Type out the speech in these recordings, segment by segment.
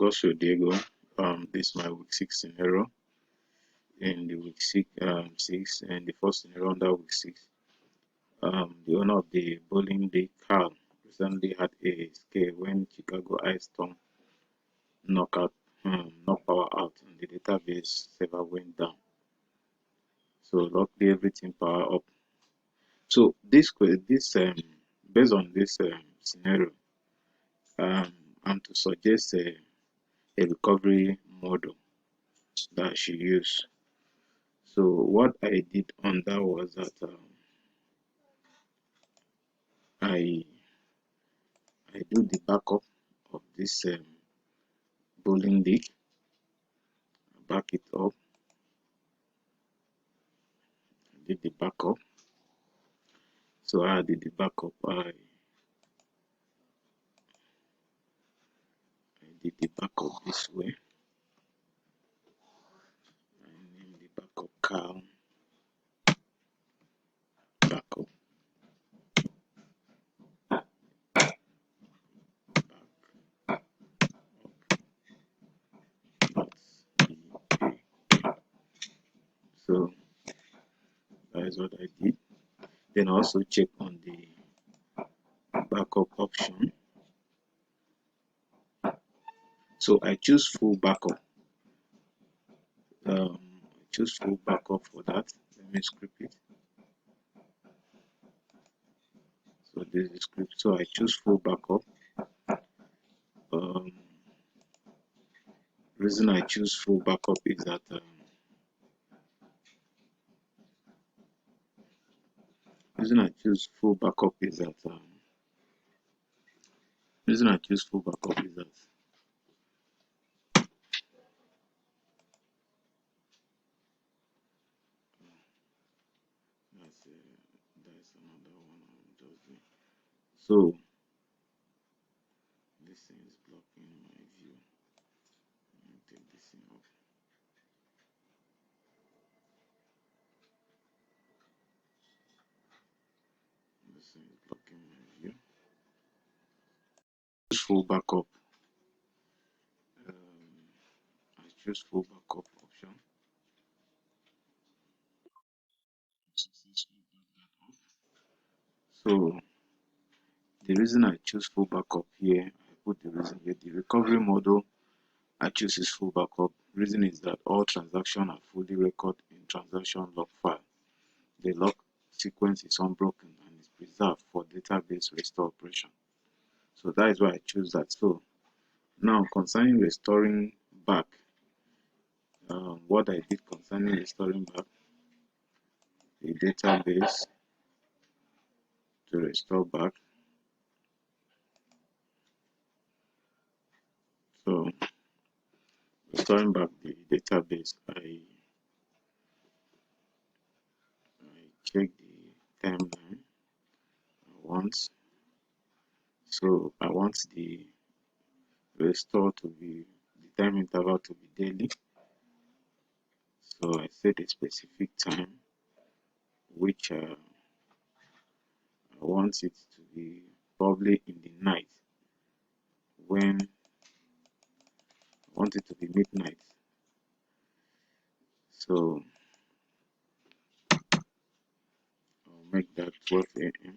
Gosio Diego. This is my week 6 scenario. In the week 6 and the first scenario under week 6. The owner of the bowling league, Carl, recently had a scare when Chicago Ice Storm knocked power out and the database server went down. So luckily everything power up. So this based on this scenario, I'm to suggest a recovery model that I should use. So what I did on that was that I do the backup of this bowling league, back it up, did the backup. So I did the backup. I did the backup this way. I named the backup Cal backup. So that is what I did. Then I also check on the backup option. So I choose full backup. I choose full backup for that. Let me script it. So this is the script. So I choose full backup. Reason I choose full backup is that reason I choose full backup is that reason I choose full backup is that that's another one I'm just doing. So this thing is blocking my view. Let me take this thing off. This thing is blocking my view. Choose full backup. I choose full backup option. So the reason I choose full backup here, I put the reason here. The recovery model I choose is full backup. Reason is that all transactions are fully recorded in transaction log file. The log sequence is unbroken and is preserved for database restore operation. So that is why I choose that. So now concerning restoring back, what I did concerning restoring back the database to restore back. So restoring back the database, I check the timeline once. So I want the restore to be the time interval to be daily. So I set a specific time which I want it to be probably in the night when I want it to be midnight. So I'll make that 12 a.m.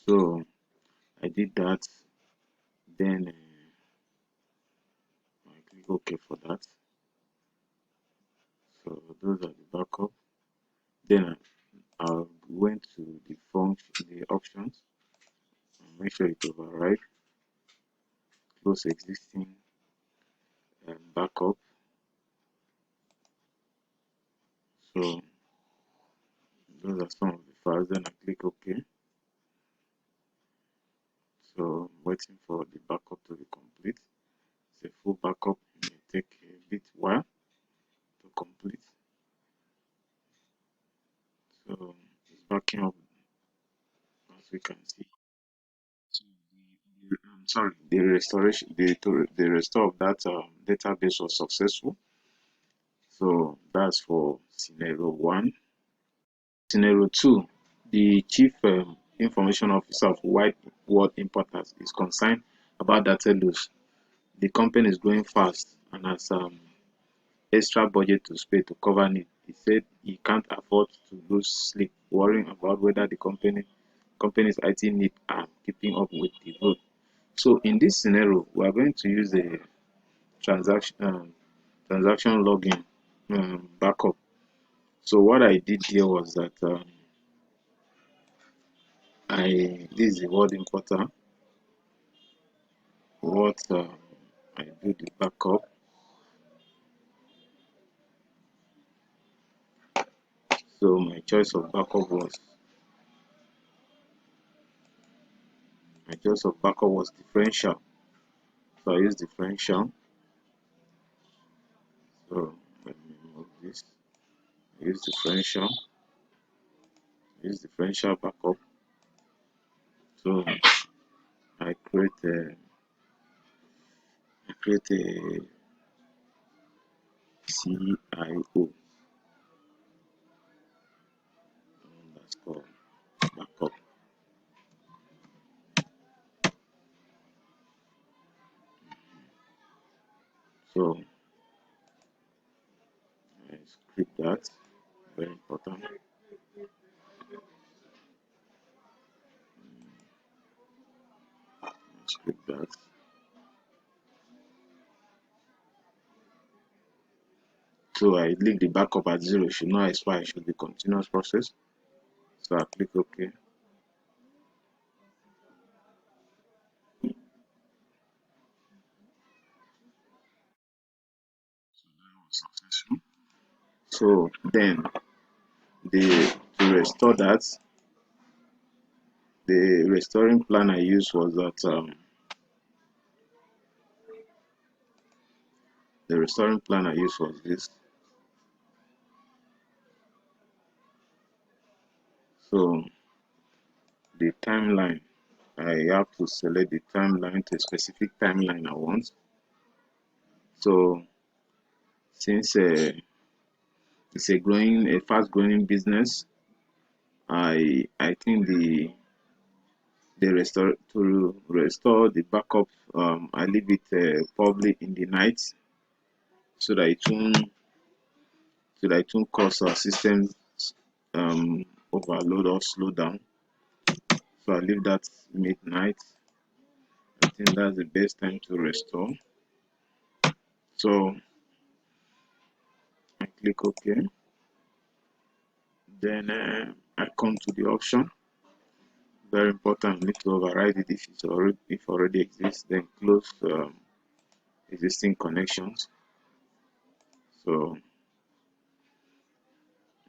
So I did that, then I click OK for that. So those are the backup. Then I went to the function, the options, and make sure it override, close existing backup. So those are some of the files. Then I click OK. So I'm waiting for the backup to be complete. It's a full backup. It may take a bit while to complete. So it's backing up as we can see. So I'm sorry, the restoration, the restore of that database was successful. So that's for scenario 1. Scenario 2, the chief information officer of wide world importers is concerned about data loss. The company is growing fast and has extra budget to spend to cover it. He said he can't afford to lose sleep worrying about whether the company's IT needs are keeping up with the growth. So in this scenario, we are going to use a transaction transaction login backup. So what I did here was that this is the word importer. What I do the backup. So my choice of backup was differential. So I use differential. So let me remove this. Use differential. Use differential backup. So I create a CIO. That's called backup. So I script that. Very important. Script that. So I leave the backup at 0. It should not expire. It should be continuous process. So I click OK. So that was successful. So then to restore that, the restoring plan I used was that the restoring plan I used was this. So the timeline, I have to select the timeline to a specific timeline I want. So since it's a fast growing business, I think to restore the backup, I leave it probably in the night so that it won't cause our system overload or slow down. So I leave that midnight. I think that's the best time to restore. So I click OK. Then I come to the option. Very important, need to override it if it already exists. Then close existing connections. So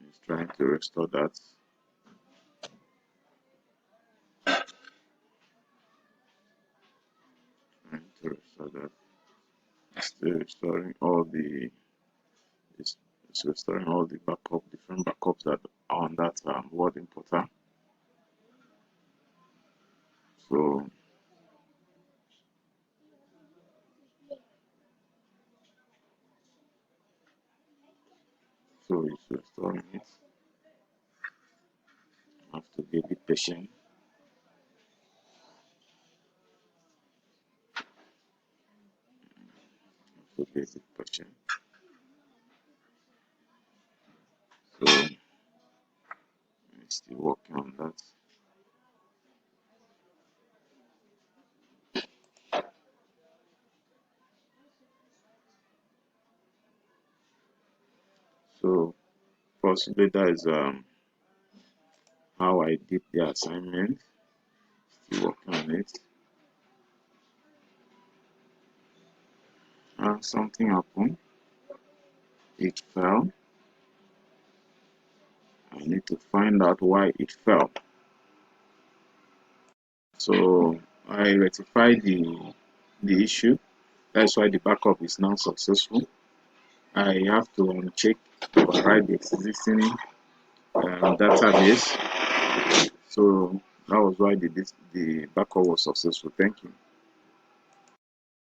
it's trying to restore that. Trying to restore that. It's still restoring all the. It's restoring all the different backups that are on that word importer. So it's restoring it. I have to be a bit patient. So basic patient. So I'm still working on that. So possibly that is how I did the assignment. Still working on it. And something happened. It fell. I need to find out why it fell. So I rectified the issue. That's why the backup is now successful. I have to uncheck override the existing database. So that was why the backup was successful. Thank you.